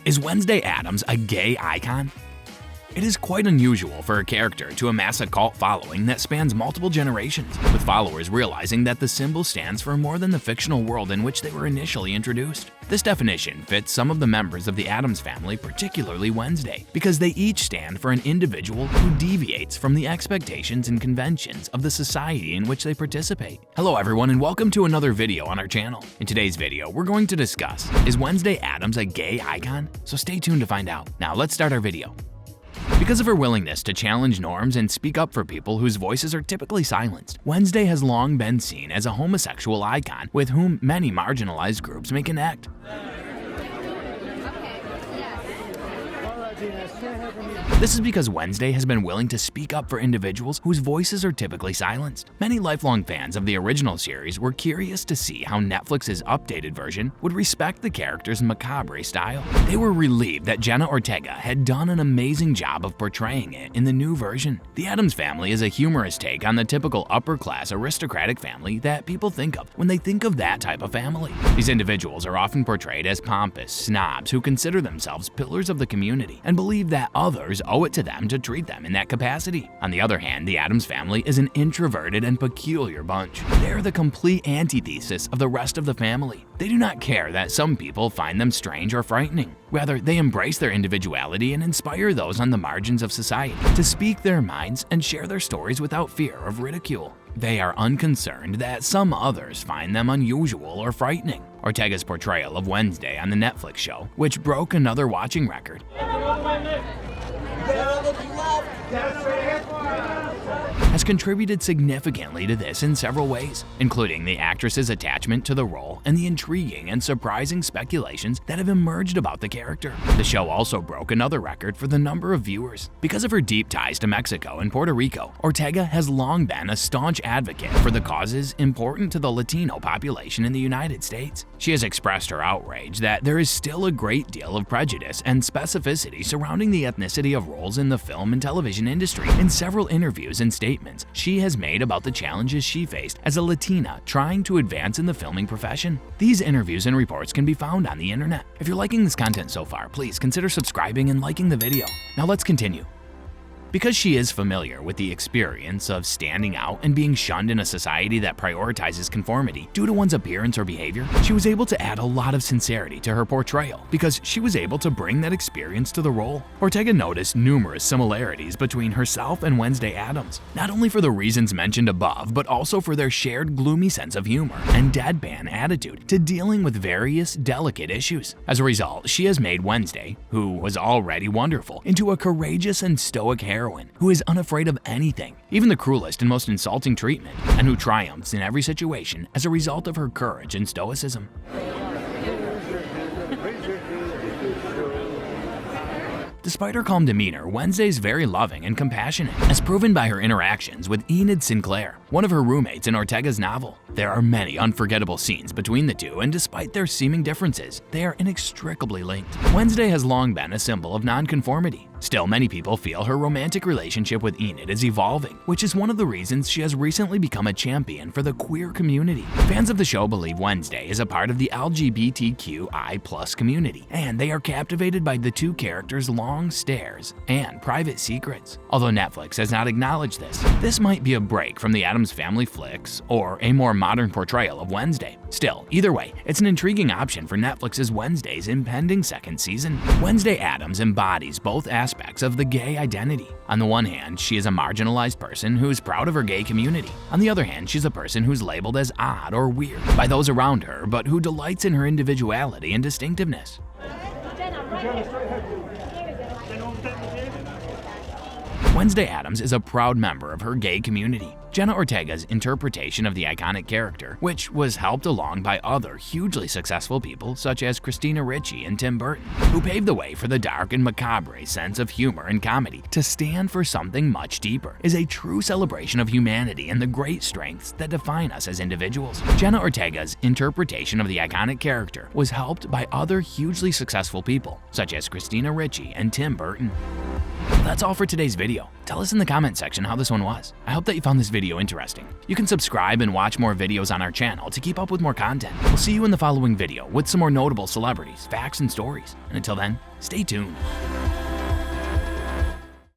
Is Wednesday Addams a gay icon? It is quite unusual for a character to amass a cult following that spans multiple generations, with followers realizing that the symbol stands for more than the fictional world in which they were initially introduced. This definition fits some of the members of the Addams family, particularly Wednesday, because they each stand for an individual who deviates from the expectations and conventions of the society in which they participate. Hello everyone, and welcome to another video on our channel. In today's video, we're going to discuss, is Wednesday Addams a gay icon? So stay tuned to find out. Now let's start our video. Because of her willingness to challenge norms and speak up for people whose voices are typically silenced, Wednesday has long been seen as a homosexual icon with whom many marginalized groups may connect. This is because Wednesday has been willing to speak up for individuals whose voices are typically silenced. Many lifelong fans of the original series were curious to see how Netflix's updated version would respect the character's macabre style. They were relieved that Jenna Ortega had done an amazing job of portraying it in the new version. The Addams family is a humorous take on the typical upper-class aristocratic family that people think of when they think of that type of family. These individuals are often portrayed as pompous snobs who consider themselves pillars of the community and believe that others owe it to them to treat them in that capacity. On the other hand, the Addams family is an introverted and peculiar bunch. They're the complete antithesis of the rest of the family. They do not care that some people find them strange or frightening. Rather, they embrace their individuality and inspire those on the margins of society to speak their minds and share their stories without fear of ridicule. They are unconcerned that some others find them unusual or frightening. Ortega's portrayal of Wednesday on the Netflix show, which broke another watching record, has contributed significantly to this in several ways, including the actress's attachment to the role and the intriguing and surprising speculations that have emerged about the character. The show also broke another record for the number of viewers. Because of her deep ties to Mexico and Puerto Rico, Ortega has long been a staunch advocate for the causes important to the Latino population in the United States. She has expressed her outrage that there is still a great deal of prejudice and specificity surrounding the ethnicity of roles in the film and television industry. In several interviews and statements she has made about the challenges she faced as a Latina trying to advance in the filming profession. These interviews and reports can be found on the internet. If you're liking this content so far, please consider subscribing and liking the video. Now let's continue. Because she is familiar with the experience of standing out and being shunned in a society that prioritizes conformity due to one's appearance or behavior, she was able to add a lot of sincerity to her portrayal because she was able to bring that experience to the role. Ortega noticed numerous similarities between herself and Wednesday Addams, not only for the reasons mentioned above, but also for their shared gloomy sense of humor and deadpan attitude to dealing with various delicate issues. As a result, she has made Wednesday, who was already wonderful, into a courageous and stoic heroine who is unafraid of anything, even the cruelest and most insulting treatment, and who triumphs in every situation as a result of her courage and stoicism. Despite her calm demeanor, Wednesday is very loving and compassionate, as proven by her interactions with Enid Sinclair, one of her roommates in Ortega's novel. There are many unforgettable scenes between the two, and despite their seeming differences, they are inextricably linked. Wednesday has long been a symbol of nonconformity. Still, many people feel her romantic relationship with Enid is evolving, which is one of the reasons she has recently become a champion for the queer community. Fans of the show believe Wednesday is a part of the LGBTQI+ community, and they are captivated by the two characters' long stares and private secrets. Although Netflix has not acknowledged this might be a break from the Addams family flicks or a more modern portrayal of Wednesday. Still, either way, it's an intriguing option for Netflix's Wednesday's impending second season. Wednesday Addams embodies both aspects of the gay identity. On the one hand, she is a marginalized person who is proud of her gay community. On the other hand, she's a person who's labeled as odd or weird by those around her, but who delights in her individuality and distinctiveness. Wednesday Addams is a proud member of her gay community. Jenna Ortega's interpretation of the iconic character, which was helped along by other hugely successful people such as Christina Ricci and Tim Burton, who paved the way for the dark and macabre sense of humor and comedy to stand for something much deeper, is a true celebration of humanity and the great strengths that define us as individuals. Jenna Ortega's interpretation of the iconic character was helped by other hugely successful people such as Christina Ricci and Tim Burton. That's all for today's video. Tell us in the comment section how this one was. I hope that you found this video interesting. You can subscribe and watch more videos on our channel to keep up with more content. We'll see you in the following video with some more notable celebrities, facts, and stories. And until then, stay tuned.